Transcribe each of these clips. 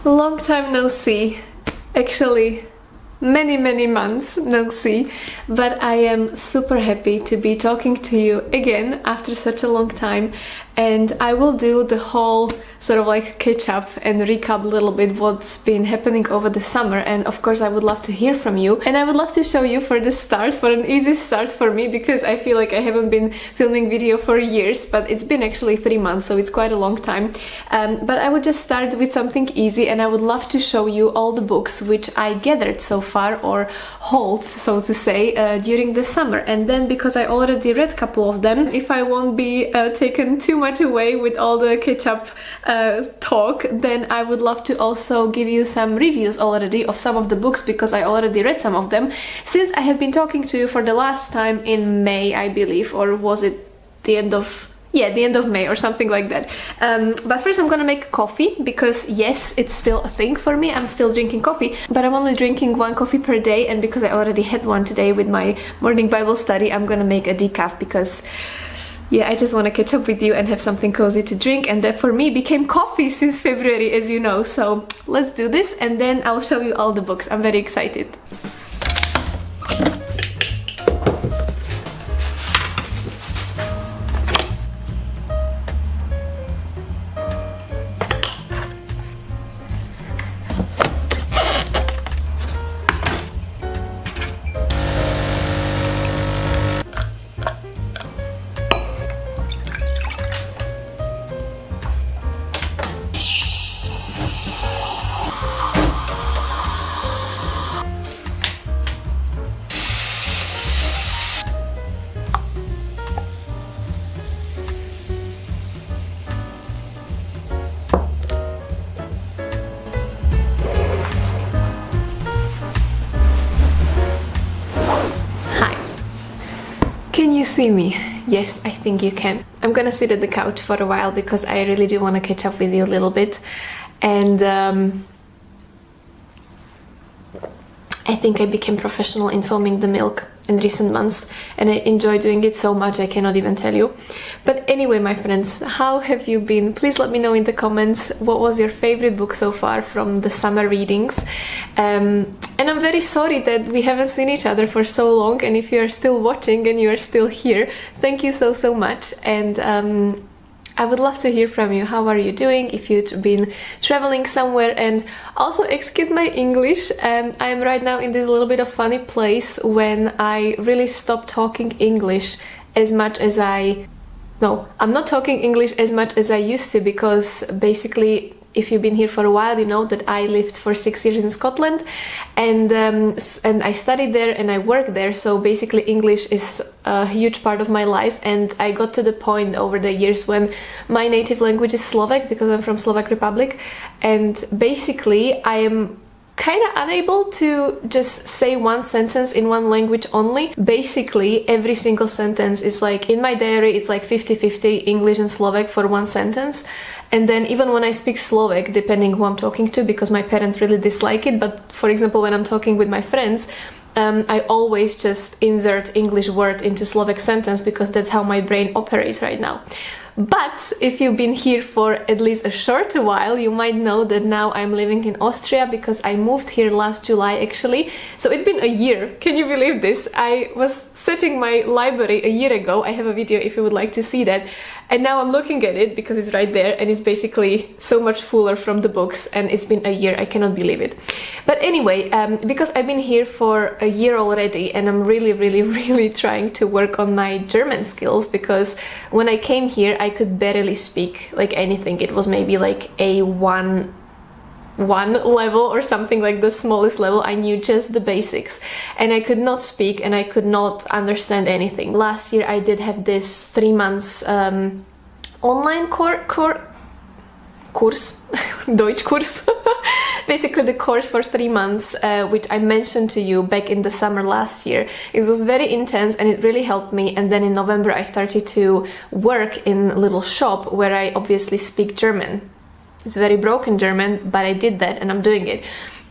Long time no see. Actually, many months no see, but I am super happy to be talking to you again after such a long time, and I will do the whole sort of like catch up and recap a little bit what's been happening over the summer. And of course I would love to hear from you, and I would love to show you for the start, for an easy start for me, because I feel like I haven't been filming video for years, but it's been actually 3 months, so it's quite a long time. But I would just start with something easy, and I would love to show you all the books which I gathered so far, or hauled, so to say, during the summer. And then, because I already read a couple of them, if I won't be taken too much away with all the catch-up talk, then I would love to also give you some reviews already of some of the books, because I already read some of them, since I have been talking to you for the last time in May, I believe, or was it the end of... yeah, the end of May or something like that. But first I'm gonna make coffee, because yes, it's still a thing for me. I'm still drinking coffee, but I'm only drinking 1 coffee per day, and because I already had one today with my morning Bible study, I'm gonna make a decaf, because yeah, I just want to catch up with you and have something cozy to drink, and that for me became coffee since February, as you know. So let's do this, and then I'll show you all the books. I'm very excited. Can you see me? Yes, I think you can. I'm gonna sit at the couch for a while, because I really do want to catch up with you a little bit, and I think I became professional in foaming the milk in recent months, and I enjoy doing it so much I cannot even tell you. But anyway, my friends, how have you been? Please let me know in the comments what was your favorite book so far from the summer readings. And I'm very sorry that we haven't seen each other for so long, and if you're still watching and you're still here, thank you so much. And I would love to hear from you. How are you doing? If you've been traveling somewhere, and also excuse my English. I am right now in this little bit of funny place when I really stopped talking English as much as I'm not talking English as much as I used to, because basically, if you've been here for a while, you know that I lived for 6 years in Scotland, and I studied there and I worked there, so basically English is a huge part of my life. And I got to the point over the years when my native language is Slovak, because I'm from Slovak Republic, and basically I am kind of unable to just say one sentence in one language only. Basically every single sentence is like, in my diary it's like 50-50 English and Slovak for one sentence. And then even when I speak Slovak, depending who I'm talking to, because my parents really dislike it, but for example when I'm talking with my friends, I always just insert English word into Slovak sentence, because that's how my brain operates right now. But if you've been here for at least a short while, you might know that now I'm living in Austria, because I moved here last July actually. So it's been a year. Can you believe this? I was setting my library a year ago. I have a video if you would like to see that. And now I'm looking at it, because it's right there, and it's basically so much fuller from the books, and it's been a year. I cannot believe it. But anyway, because I've been here for a year already, and I'm really trying to work on my German skills, because when I came here I could barely speak like anything. It was maybe like A1 level or something, like the smallest level. I knew just the basics, and I could not speak and I could not understand anything. Last year I did have this 3 months online course Deutsch course basically the course for 3 months, which I mentioned to you back in the summer last year. It was very intense and it really helped me. And then in November I started to work in a little shop where I obviously speak German. It's very broken German, but I did that and I'm doing it.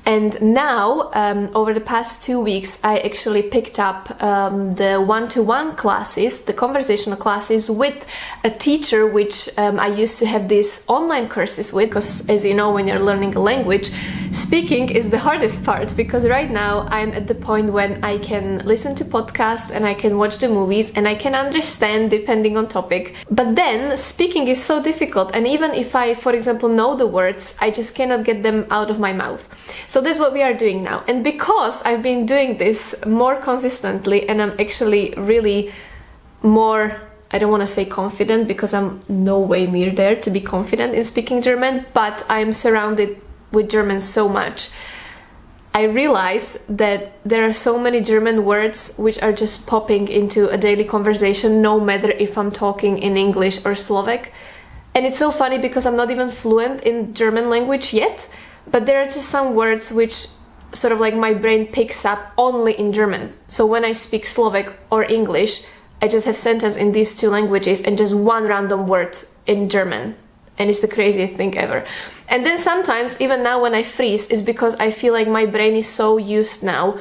And now, over the past 2 weeks, I actually picked up the one-to-one classes, the conversational classes with a teacher, which I used to have these online courses with, because as you know, when you're learning a language, speaking is the hardest part, because right now I'm at the point when I can listen to podcasts and I can watch the movies and I can understand depending on topic. But then speaking is so difficult, and even if I, for example, know the words, I just cannot get them out of my mouth. So that's what we are doing now. And because I've been doing this more consistently and I'm actually really more, I don't want to say confident, because I'm no way near there to be confident in speaking German, but I'm surrounded with German so much. I realize that there are so many German words which are just popping into a daily conversation, no matter if I'm talking in English or Slovak. And it's so funny because I'm not even fluent in German language yet, but there are just some words which sort of like my brain picks up only in German. So when I speak Slovak or English, I just have sentence in these two languages and just one random word in German. And it's the craziest thing ever. And then sometimes, even now when I freeze, is because I feel like my brain is so used now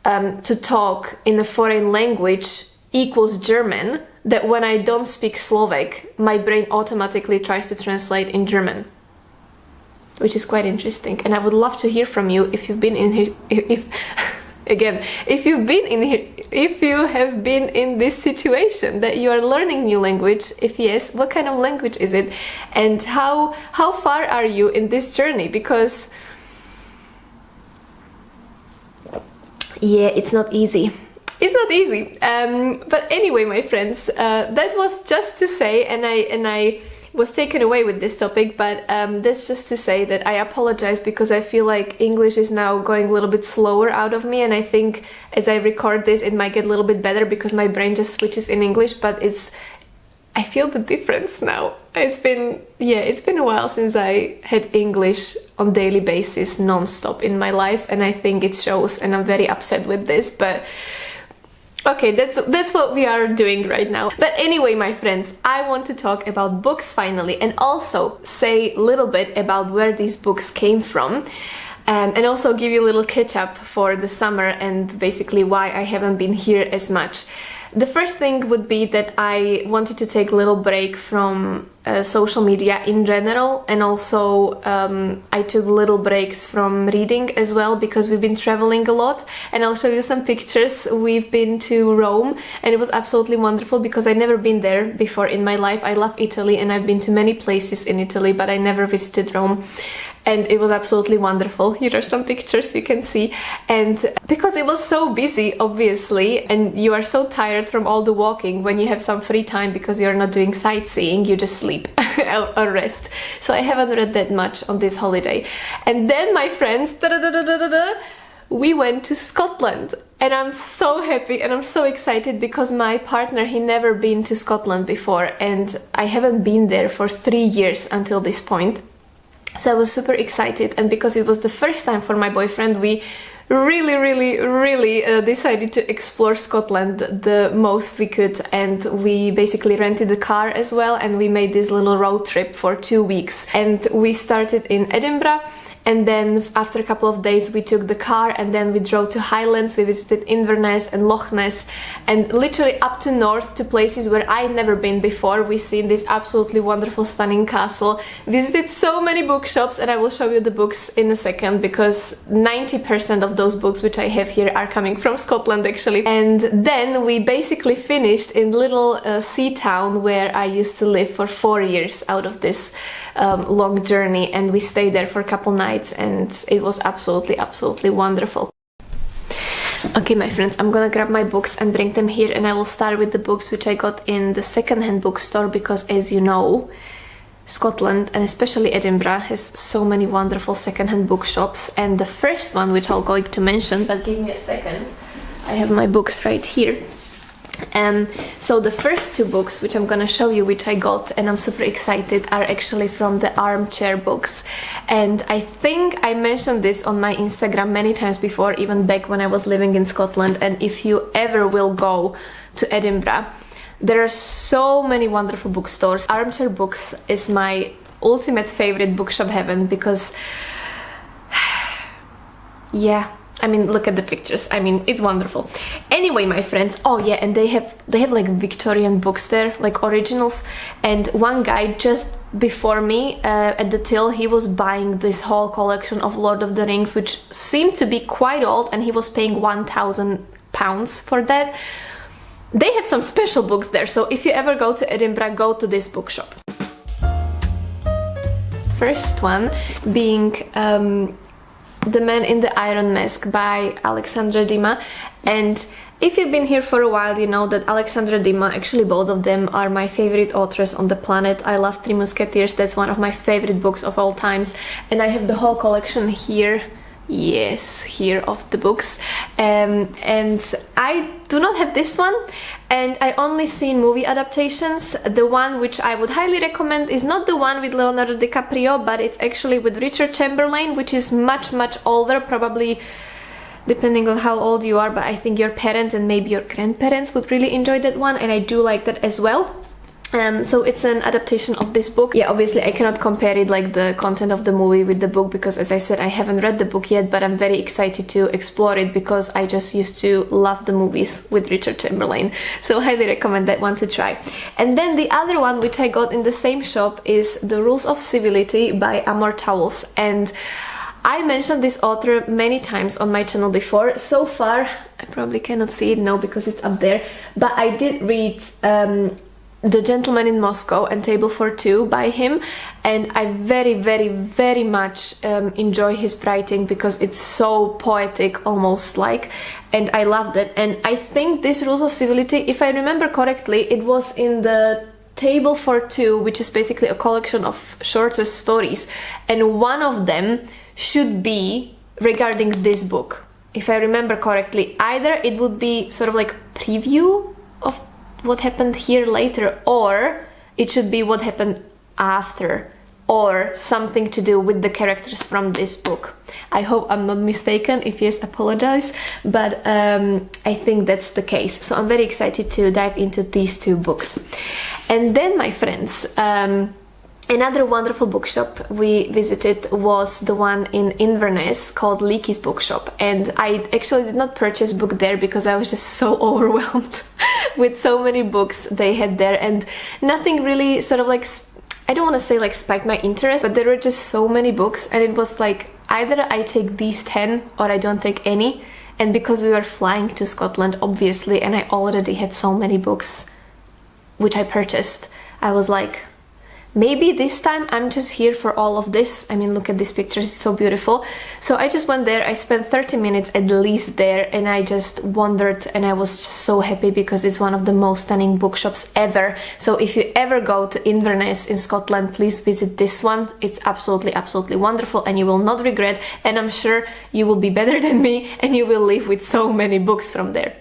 to talk in a foreign language equals German, that when I don't speak Slovak, my brain automatically tries to translate in German. Which is quite interesting, and I would love to hear from you if you've been in here, if you have been in this situation that you are learning new language. If yes, what kind of language is it, and how far are you in this journey? Because yeah, it's not easy. It's not easy. But anyway, my friends, that was just to say, and I was taken away with this topic, but that's just to say that I apologize, because I feel like English is now going a little bit slower out of me, and I think as I record this it might get a little bit better because my brain just switches in English, but I feel the difference now. It's been a while since I had English on daily basis non-stop in my life, and I think it shows, and I'm very upset with this, but okay, that's what we are doing right now. But anyway, my friends, I want to talk about books finally, and also say a little bit about where these books came from, and also give you a little catch up for the summer and basically why I haven't been here as much. The first thing would be that I wanted to take a little break from social media in general, and also I took little breaks from reading as well, because we've been traveling a lot, and I'll show you some pictures. We've been to Rome, and it was absolutely wonderful because I've never been there before in my life. I love Italy and I've been to many places in Italy, but I never visited Rome. And it was absolutely wonderful. Here are some pictures you can see. And because it was so busy, obviously, and you are so tired from all the walking, when you have some free time because you're not doing sightseeing, you just sleep or rest. So I haven't read that much on this holiday. And then, my friends, we went to Scotland. And I'm so happy and I'm so excited because my partner, he never been to Scotland before, and I haven't been there for 3 years until this point. So I was super excited, and because it was the first time for my boyfriend, we really decided to explore Scotland the most we could, and we basically rented a car as well, and we made this little road trip for 2 weeks. And we started in Edinburgh, and then after a couple of days we took the car, and then we drove to Highlands. We visited Inverness and Loch Ness, and literally up to north to places where I'd never been before. We seen this absolutely wonderful, stunning castle, visited so many bookshops, and I will show you the books in a second, because 90% of those books which I have here are coming from Scotland actually. And then we basically finished in little sea town where I used to live for 4 years out of this long journey, and we stayed there for a couple nights, and it was absolutely wonderful. Okay, my friends, I'm gonna grab my books and bring them here, and I will start with the books which I got in the second-hand bookstore, because as you know, Scotland, and especially Edinburgh, has so many wonderful second-hand bookshops. And the first one which I'll going to mention, but give me a second, I have my books right here. So the first 2 books which I'm gonna show you, which I got and I'm super excited, are actually from the Armchair Books. And I think I mentioned this on my Instagram many times before, even back when I was living in Scotland. And if you ever will go to Edinburgh, there are so many wonderful bookstores. Armchair Books is my ultimate favorite bookshop heaven, because yeah, I mean, look at the pictures. I mean, it's wonderful. Anyway, my friends, oh yeah, and they have like Victorian books there, like originals. And one guy just before me at the till, he was buying this whole collection of Lord of the Rings, which seemed to be quite old, and he was paying £1,000 for that. They have some special books there, so if you ever go to Edinburgh, go to this bookshop. First one being The Man in the Iron Mask by Alexandre Dumas. And if you've been here for a while, you know that Alexandre Dumas, actually both of them are my favorite authors on the planet. I love Three Musketeers, that's one of my favorite books of all times, and I have the whole collection here. Yes, here of the books, and I do not have this one, and I only seen movie adaptations. The one which I would highly recommend is not the one with Leonardo DiCaprio, but it's actually with Richard Chamberlain, which is much older, probably depending on how old you are, but I think your parents and maybe your grandparents would really enjoy that one, and I do like that as well. So it's an adaptation of this book. Yeah, obviously I cannot compare it like the content of the movie with the book, because as I said, I haven't read the book yet, but I'm very excited to explore it because I just used to love the movies with Richard Chamberlain. So highly recommend that one to try. And then the other one which I got in the same shop is The Rules of Civility by Amor. And I mentioned this author many times on my channel before. So far, I probably cannot see it now because it's up there, but I did read The Gentleman in Moscow and Table for Two by him, and I very much enjoy his writing because it's so poetic, almost like, and I loved it. And I think this Rules of Civility, if I remember correctly, it was in the Table for Two, which is basically a collection of shorter stories, and one of them should be regarding this book. If I remember correctly, either it would be sort of like preview of what happened here later, or it should be what happened after, or something to do with the characters from this book. I hope I'm not mistaken. If yes, apologize, but I think that's the case. So I'm very excited to dive into these two books. And then, my friends, another wonderful bookshop we visited was the one in Inverness called Leakey's Bookshop, and I actually did not purchase book there because I was just so overwhelmed with so many books they had there, and nothing really sort of like, I don't want to say like spiked my interest, but there were just so many books, and it was like either I take these 10 or I don't take any. And because we were flying to Scotland, obviously, and I already had so many books which I purchased, I was like, maybe this time I'm just here for all of this. I mean, look at these pictures, it's so beautiful. So I just went there, I spent 30 minutes at least there, and I just wandered, and I was just so happy because it's one of the most stunning bookshops ever. So if you ever go to Inverness in Scotland, please visit this one. It's absolutely wonderful, and you will not regret, and I'm sure you will be better than me, and you will leave with so many books from there.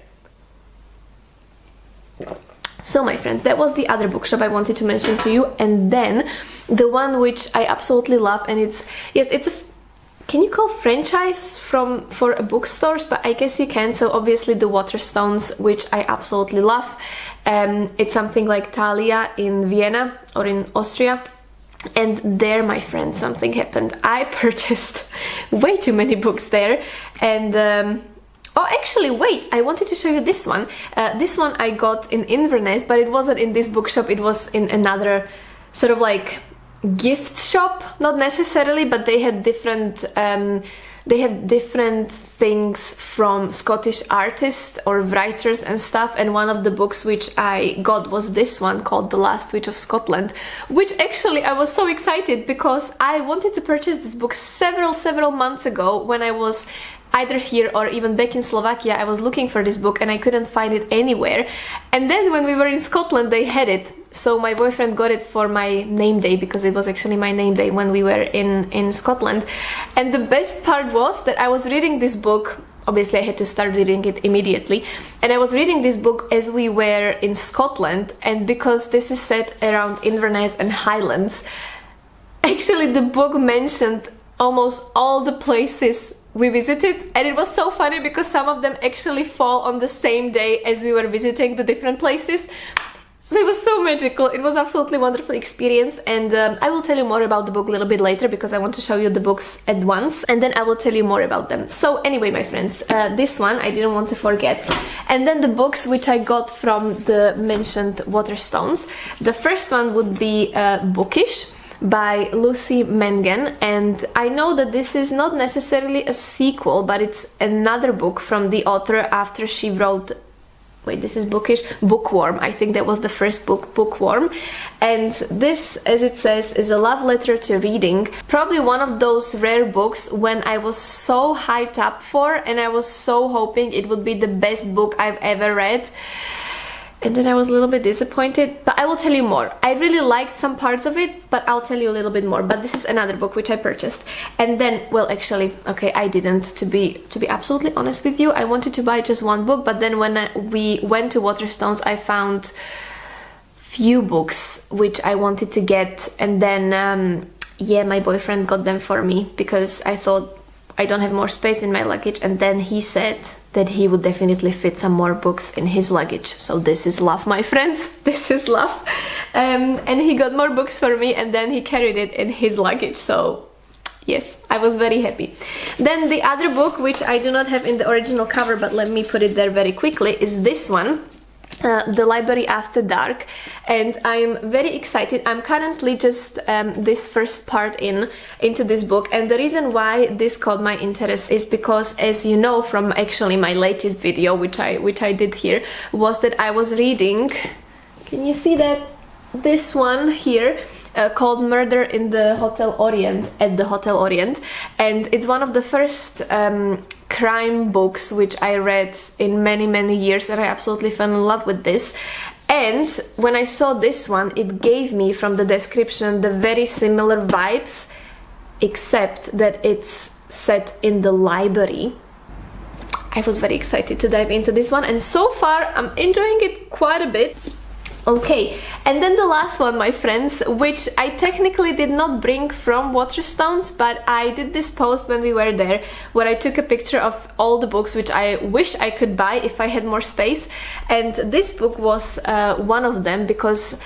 So my friends, that was the other bookshop I wanted to mention to you, and then the one which I absolutely love, and it's, yes, it's a, can you call franchise for a bookstores, but I guess you can. So obviously the Waterstones, which I absolutely love. It's something like Thalia in Vienna or in Austria. And there, my friends, something happened. I purchased way too many books there, and oh, actually, wait, I wanted to show you this one. This one I got in Inverness, but it wasn't in this bookshop, it was in another sort of like gift shop, not necessarily, but they had different things from Scottish artists or writers and stuff, and one of the books which I got was this one called The Last Witch of Scotland, which actually I was so excited because I wanted to purchase this book several months ago when I was either here or even back in Slovakia. I was looking for this book and I couldn't find it anywhere. And then when we were in Scotland, they had it. So my boyfriend got it for my name day, because it was actually my name day when we were in Scotland. And the best part was that I was reading this book. Obviously, I had to start reading it immediately. And I was reading this book as we were in Scotland. And because this is set around Inverness and Highlands, actually the book mentioned almost all the places we visited, and it was so funny because some of them actually fall on the same day as we were visiting the different places. So it was so magical. It was absolutely wonderful experience, and I will tell you more about the book a little bit later because I want to show you the books at once, and then I will tell you more about them. So anyway, my friends, this one I didn't want to forget. And then the books which I got from the mentioned Waterstones. The first one would be Bookish by Lucy Mangan, and I know that this is not necessarily a sequel, but it's another book from the author after she wrote, wait, this is Bookish, Bookworm. I think that was the first book, Bookworm. And this, as it says, is a love letter to reading. Probably one of those rare books when I was so hyped up for, and I was so hoping it would be the best book I've ever read. And then I was a little bit disappointed, but I will tell you more. I really liked some parts of it, but I'll tell you a little bit more. But this is another book which I purchased. And then, well, actually, okay, I didn't, to be absolutely honest with you. I wanted to buy just one book, but then when we went to Waterstones, I found few books which I wanted to get. And then, yeah, my boyfriend got them for me because I thought I don't have more space in my luggage, and then he said that he would definitely fit some more books in his luggage. So this is love, my friends. This is love. And he got more books for me, and then he carried it in his luggage. So yes, I was very happy. Then the other book, which I do not have in the original cover, but let me put it there very quickly, is this one. The Library After Dark, and I'm very excited. I'm currently just this first part into this book, and the reason why this caught my interest is because, as you know from actually my latest video, which I did here, was that I was reading, can you see that, this one here, called Murder in the Hotel Orient, at the Hotel Orient, and it's one of the first crime books which I read in many years, and I absolutely fell in love with this. And when I saw this one, it gave me, from the description, the very similar vibes, except that it's set in the library. I was very excited to dive into this one, and so far I'm enjoying it quite a bit. Okay, and then the last one, my friends, which I technically did not bring from Waterstones, but I did this post when we were there, where I took a picture of all the books which I wish I could buy if I had more space, and this book was one of them, because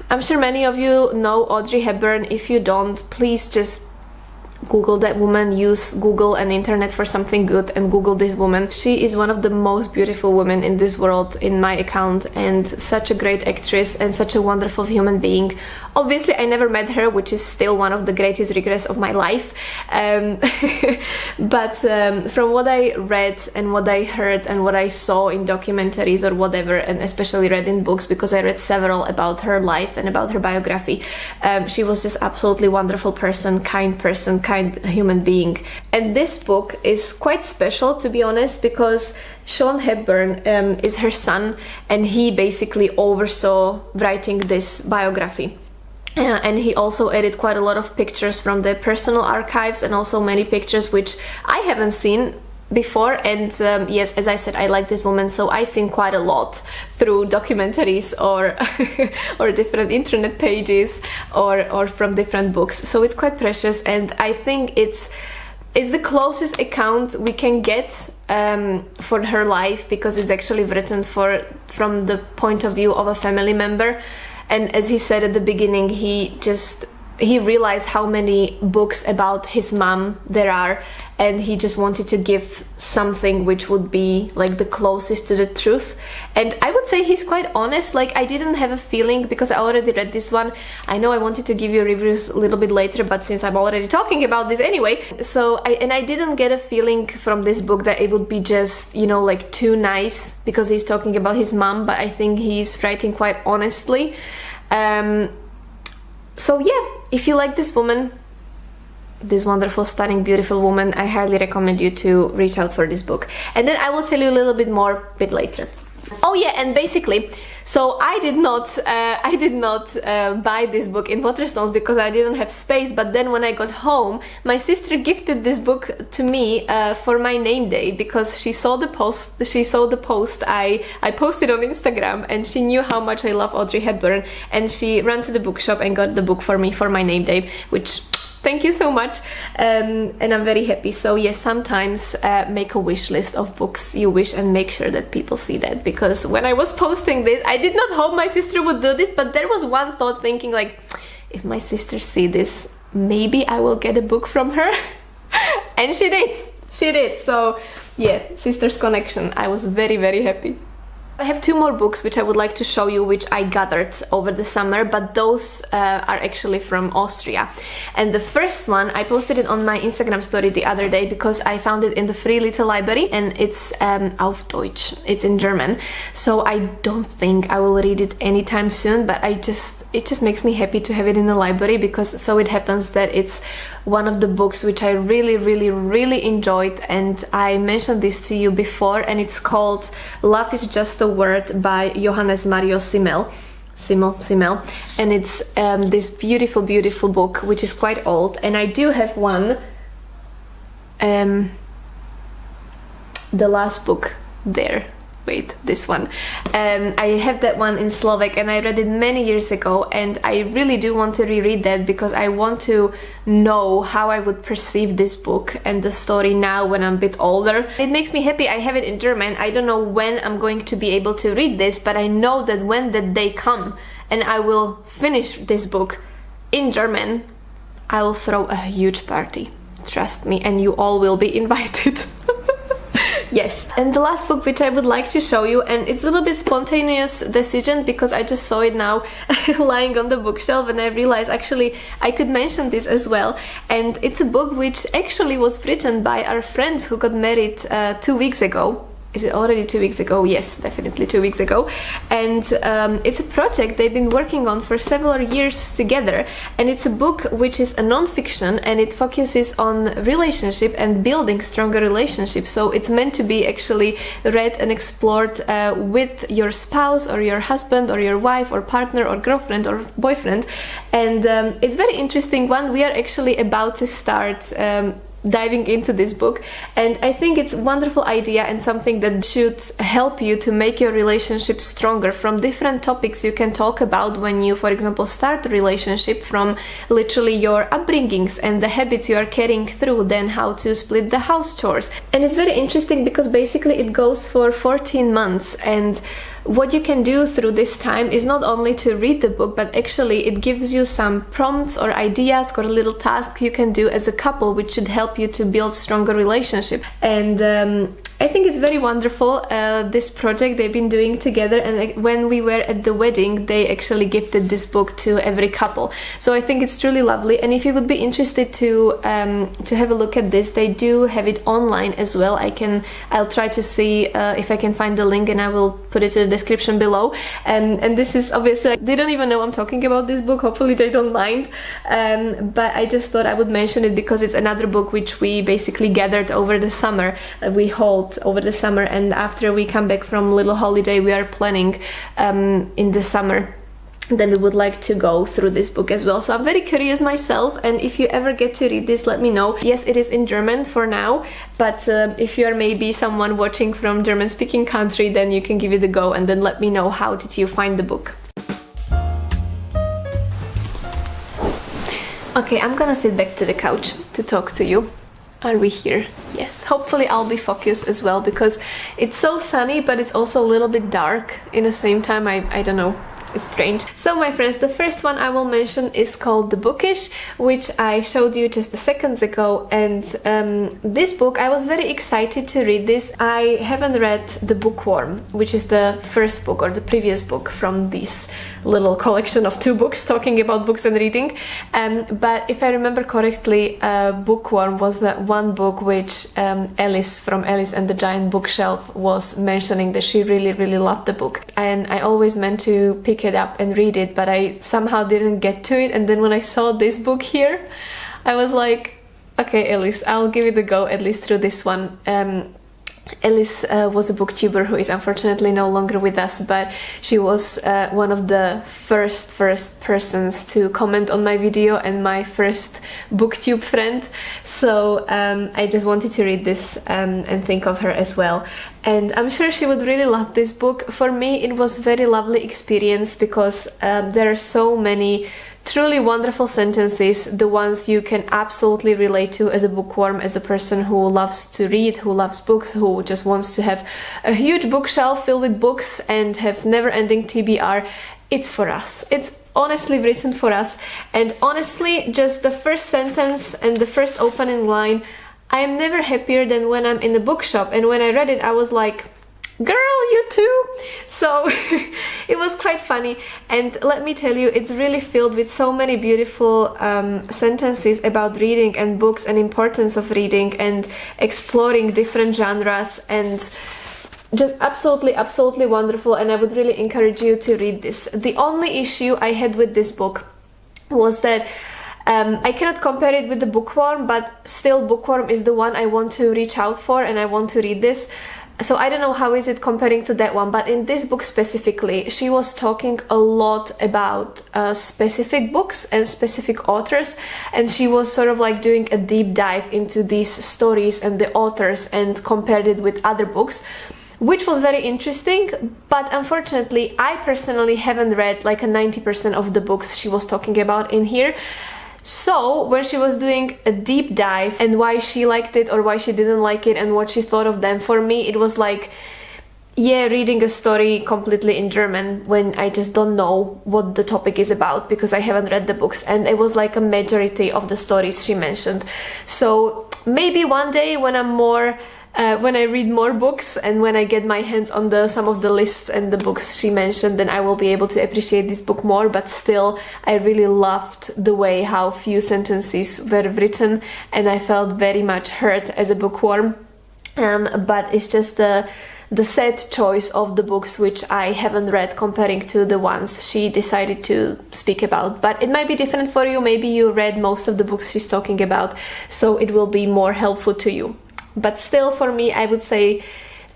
I'm sure many of you know Audrey Hepburn. If you don't, please just Google that woman, use Google and internet for something good, and Google this woman. She is one of the most beautiful women in this world in my account, and such a great actress and such a wonderful human being. Obviously I never met her, which is still one of the greatest regrets of my life, but from what I read and what I heard and what I saw in documentaries or whatever, and especially read in books, because I read several about her life and about her biography, she was just absolutely wonderful person, kind human being. And this book is quite special, to be honest, because Sean Hepburn is her son, and he basically oversaw writing this biography. And he also added quite a lot of pictures from the personal archives, and also many pictures which I haven't seen before. And yes, as I said, I like this woman, so I've seen quite a lot through documentaries or or different internet pages or from different books. So it's quite precious, and I think it's the closest account we can get for her life, because it's actually written from the point of view of a family member. And as he said at the beginning, he realized how many books about his mom there are, and he just wanted to give something which would be like the closest to the truth. And I would say he's quite honest. Like, I didn't have a feeling, because I already read this one. I know I wanted to give you reviews a little bit later, but since I'm already talking about this anyway, so I didn't get a feeling from this book that it would be just, you know, like too nice because he's talking about his mom, but I think he's writing quite honestly. So yeah, if you like this woman, this wonderful, stunning, beautiful woman, I highly recommend you to reach out for this book. And then I will tell you a little bit more a bit later. Oh yeah, and basically, so I did not buy this book in Waterstones because I didn't have space, but then when I got home, my sister gifted this book to me for my name day, because she saw the post I posted on Instagram, and she knew how much I love Audrey Hepburn, and she ran to the bookshop and got the book for me for my name day, which Thank you so much, and I'm very happy. So yes, sometimes make a wish list of books you wish and make sure that people see that, because when I was posting this, I did not hope my sister would do this, but there was one thought thinking like, if my sister see this, maybe I will get a book from her. And she did. So yeah, sisters connection. I was very, very happy. I have 2 more books which I would like to show you, which I gathered over the summer, but those are actually from Austria. And the first one, I posted it on my Instagram story the other day because I found it in the free little library, and it's auf Deutsch, it's in German. So I don't think I will read it anytime soon, but it just makes me happy to have it in the library, because so it happens that it's one of the books which I really, really, really enjoyed, and I mentioned this to you before, and it's called Love is Just a Word by Johannes Simmel, and it's this beautiful, beautiful book which is quite old, and I do have one, the last book there. Wait, this one. I have that one in Slovak, and I read it many years ago, and I really do want to reread that because I want to know how I would perceive this book and the story now when I'm a bit older. It makes me happy. I have it in German. I don't know when I'm going to be able to read this, but I know that when that day comes and I will finish this book in German, I will throw a huge party. Trust me, and you all will be invited. Yes, and the last book which I would like to show you, and it's a little bit spontaneous decision because I just saw it now lying on the bookshelf, and I realized actually I could mention this as well. And it's a book which actually was written by our friends who got married 2 weeks ago. Is it already 2 weeks ago? Yes, definitely 2 weeks ago. And it's a project they've been working on for several years together. And it's a book which is a non-fiction, and it focuses on relationship and building stronger relationships. So it's meant to be actually read and explored with your spouse or your husband or your wife or partner or girlfriend or boyfriend. And it's very interesting one. We are actually about to start diving into this book, and I think it's a wonderful idea and something that should help you to make your relationship stronger from different topics you can talk about when you, for example, start a relationship, from literally your upbringings and the habits you are carrying through, then how to split the house chores. And it's very interesting because basically it goes for 14 months, and what you can do through this time is not only to read the book, but actually it gives you some prompts or ideas or a little task you can do as a couple, which should help you to build stronger relationship. And I think it's very wonderful, this project they've been doing together, and when we were at the wedding they actually gifted this book to every couple. So I think it's truly lovely, and if you would be interested to have a look at this, they do have it online as well. I'll try to see if I can find the link, and I will put it in the description below. And this is obviously, they don't even know I'm talking about this book, hopefully they don't mind, but I just thought I would mention it because it's another book which we basically gathered over the summer. We hold over the summer, and after we come back from little holiday we are planning in the summer then we would like to go through this book as well. So I'm very curious myself, and if you ever get to read this, let me know. Yes, it is in German for now, but if you are maybe someone watching from German speaking country, then you can give it a go and then let me know how did you find the book. Okay, I'm gonna sit back to the couch to talk to you. Are we here? Yes, hopefully I'll be focused as well because it's so sunny, but it's also a little bit dark in the same time. I don't know, it's strange. So my friends, the first one I will mention is called The Bookish, which I showed you just a second ago, and this book, I was very excited to read this. I haven't read The Bookworm, which is the first book or the previous book from this little collection of 2 books talking about books and reading, but if I remember correctly, Bookworm was the one book which Alice from Alice and the Giant Bookshelf was mentioning that she really, really loved the book, and I always meant to pick it up and read it, but I somehow didn't get to it. And then when I saw this book here, I was like, okay, Alice, I'll give it a go at least through this one. Alice was a booktuber who is unfortunately no longer with us, but she was one of the first persons to comment on my video and my first booktube friend. So I just wanted to read this and think of her as well. And I'm sure she would really love this book. For me, it was a very lovely experience because there are so many truly wonderful sentences, the ones you can absolutely relate to as a bookworm, as a person who loves to read, who loves books, who just wants to have a huge bookshelf filled with books and have never-ending TBR. It's for us. It's honestly written for us. And honestly, just the first sentence and the first opening line, I am never happier than when I'm in a bookshop. And when I read it, I was like, girl, you too. So it was quite funny, and let me tell you, it's really filled with so many beautiful sentences about reading and books and importance of reading and exploring different genres, and just absolutely wonderful. And I would really encourage you to read this. The only issue I had with this book was that I cannot compare it with the Bookworm, but still Bookworm is the one I want to reach out for, and I want to read this. So I don't know how is it comparing to that one, but in this book specifically, she was talking a lot about specific books and specific authors, and she was sort of like doing a deep dive into these stories and the authors and compared it with other books, which was very interesting. But unfortunately, I personally haven't read like a 90% of the books she was talking about in here. So when she was doing a deep dive and why she liked it or why she didn't like it and what she thought of them, for me it was like, yeah, reading a story completely in German when I just don't know what the topic is about because I haven't read the books, and it was like a majority of the stories she mentioned. So maybe one day when I'm more when I read more books and when I get my hands on some of the lists and the books she mentioned, then I will be able to appreciate this book more. But still, I really loved the way how few sentences were written, and I felt very much hurt as a bookworm. But it's just the set choice of the books which I haven't read comparing to the ones she decided to speak about. But it might be different for you. Maybe you read most of the books she's talking about, so it will be more helpful to you. But still, for me, I would say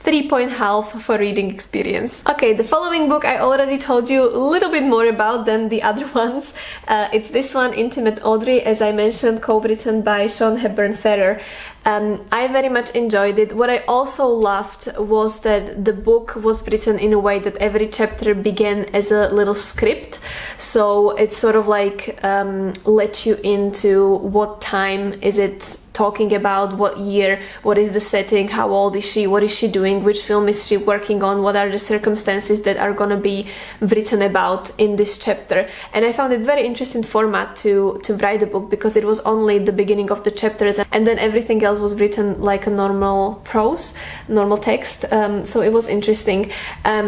3.5 for reading experience. Okay, the following book I already told you a little bit more about than the other ones. It's this one, Intimate Audrey, as I mentioned, co-written by Hepburn Ferrer. I very much enjoyed it. What I also loved was that the book was written in a way that every chapter began as a little script. So it's sort of like let you into what time is it talking about, what year, what is the setting, how old is she, what is she doing, which film is she working on, what are the circumstances that are gonna be written about in this chapter. And I found it very interesting format to write the book, because it was only the beginning of the chapters and then everything else was written like a normal prose, normal text. So it was interesting.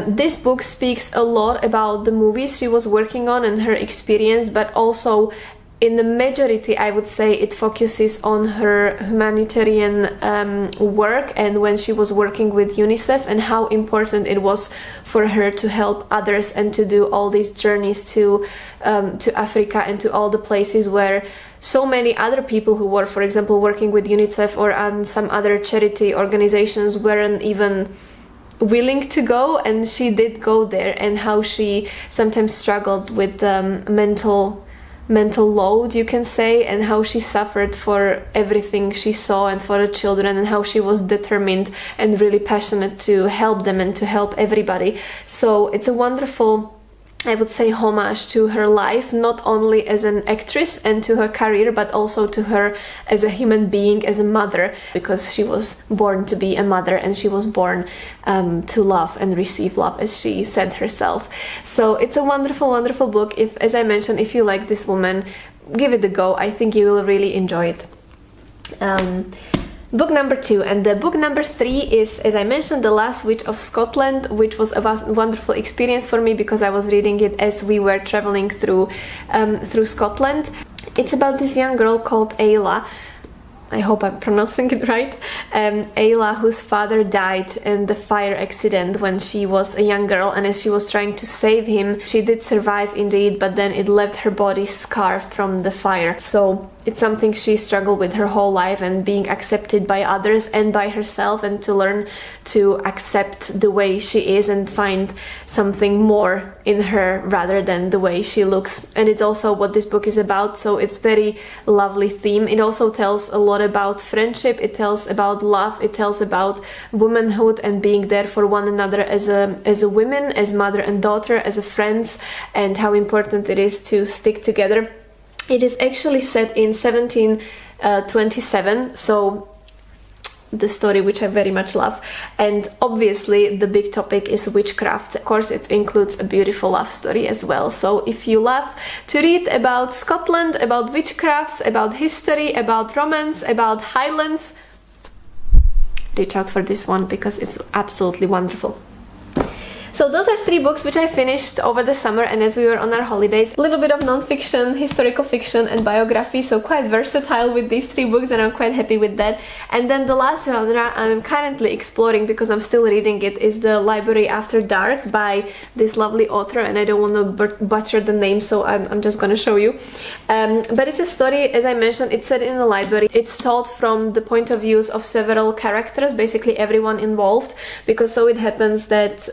This book speaks a lot about the movies she was working on and her experience, but also in the majority, I would say, it focuses on her humanitarian work and when she was working with UNICEF and how important it was for her to help others and to do all these journeys to Africa and to all the places where so many other people who were, for example, working with UNICEF or some other charity organizations weren't even willing to go, and she did go there, and how she sometimes struggled with mental load, you can say, and how she suffered for everything she saw and for the children, and how she was determined and really passionate to help them and to help everybody. So it's a wonderful, I would say, homage to her life, not only as an actress and to her career, but also to her as a human being, as a mother, because she was born to be a mother and she was born to love and receive love, as she said herself. So it's a wonderful book. If, as I mentioned, if you like this woman, give it a go. I think you will really enjoy it. Book number 2, and the book number 3 is, as I mentioned, The Last Witch of Scotland, which was a wonderful experience for me because I was reading it as we were traveling through Scotland. It's about this young girl called Ayla. I hope I'm pronouncing it right. Ayla, whose father died in the fire accident when she was a young girl, and as she was trying to save him, she did survive indeed, but then it left her body scarred from the fire. So it's something she struggled with her whole life, and being accepted by others and by herself, and to learn to accept the way she is and find something more in her rather than the way she looks. And it's also what this book is about, so it's very lovely theme. It also tells a lot lot about friendship, it tells about love, it tells about womanhood and being there for one another as a woman, as mother and daughter, as a friends, and how important it is to stick together. It is actually set in 1727, so the story which I very much love, and obviously the big topic is witchcraft. Of course, it includes a beautiful love story as well. So if you love to read about Scotland, about witchcrafts, about history, about romance, about Highlands, reach out for this one because it's absolutely wonderful. So those are 3 books which I finished over the summer and as we were on our holidays. A little bit of non-fiction, historical fiction and biography, so quite versatile with these 3 books and I'm quite happy with that. And then the last genre I'm currently exploring because I'm still reading it is The Library After Dark by this lovely author, and I don't want to butcher the name, so I'm just gonna show you. But it's a story, as I mentioned, it's set in a library. It's told from the point of views of several characters, basically everyone involved, because so it happens that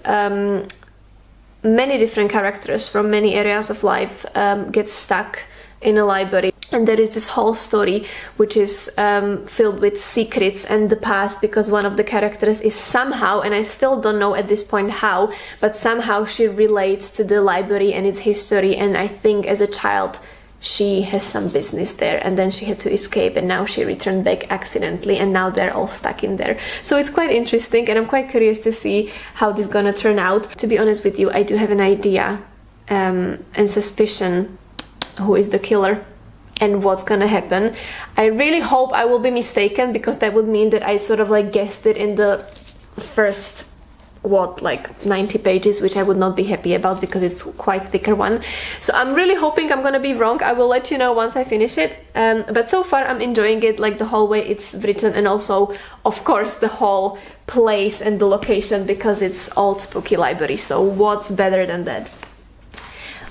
many different characters from many areas of life get stuck in a library, and there is this whole story which is filled with secrets and the past, because one of the characters is somehow, and I still don't know at this point how, but somehow she relates to the library and its history, and I think as a child she has some business there and then she had to escape and now she returned back accidentally and now they're all stuck in there. So it's quite interesting and I'm quite curious to see how this is gonna turn out. To be honest with you, I do have an idea and suspicion who is the killer and what's gonna happen. I really hope I will be mistaken, because that would mean that I sort of like guessed it in the first 90 pages, which I would not be happy about because it's quite thicker one. So I'm really hoping I'm gonna be wrong. I will let you know once I finish it, but so far I'm enjoying it, like the whole way it's written, and also of course the whole place and the location, because it's old spooky library, so what's better than that?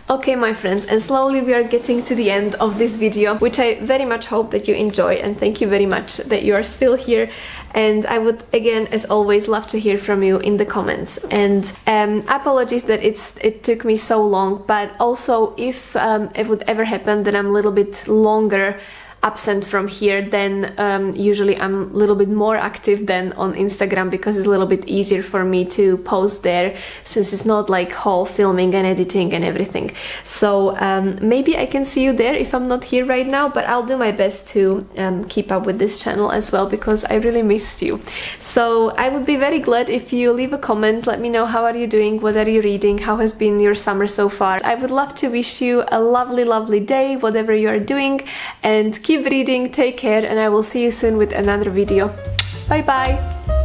Okay, my friends, and slowly we are getting to the end of this video, which I very much hope that you enjoy, and thank you very much that you are still here. And I would, again, as always, love to hear from you in the comments. And apologies that it took me so long, but also if it would ever happen that I'm a little bit longer absent from here, then usually I'm a little bit more active than on Instagram, because it's a little bit easier for me to post there, since it's not like whole filming and editing and everything. So maybe I can see you there if I'm not here right now, but I'll do my best to keep up with this channel as well, because I really missed you. So I would be very glad if you leave a comment, let me know how are you doing, what are you reading, how has been your summer so far. I would love to wish you a lovely day, whatever you are doing, and keep reading, take care, and I will see you soon with another video. Bye bye!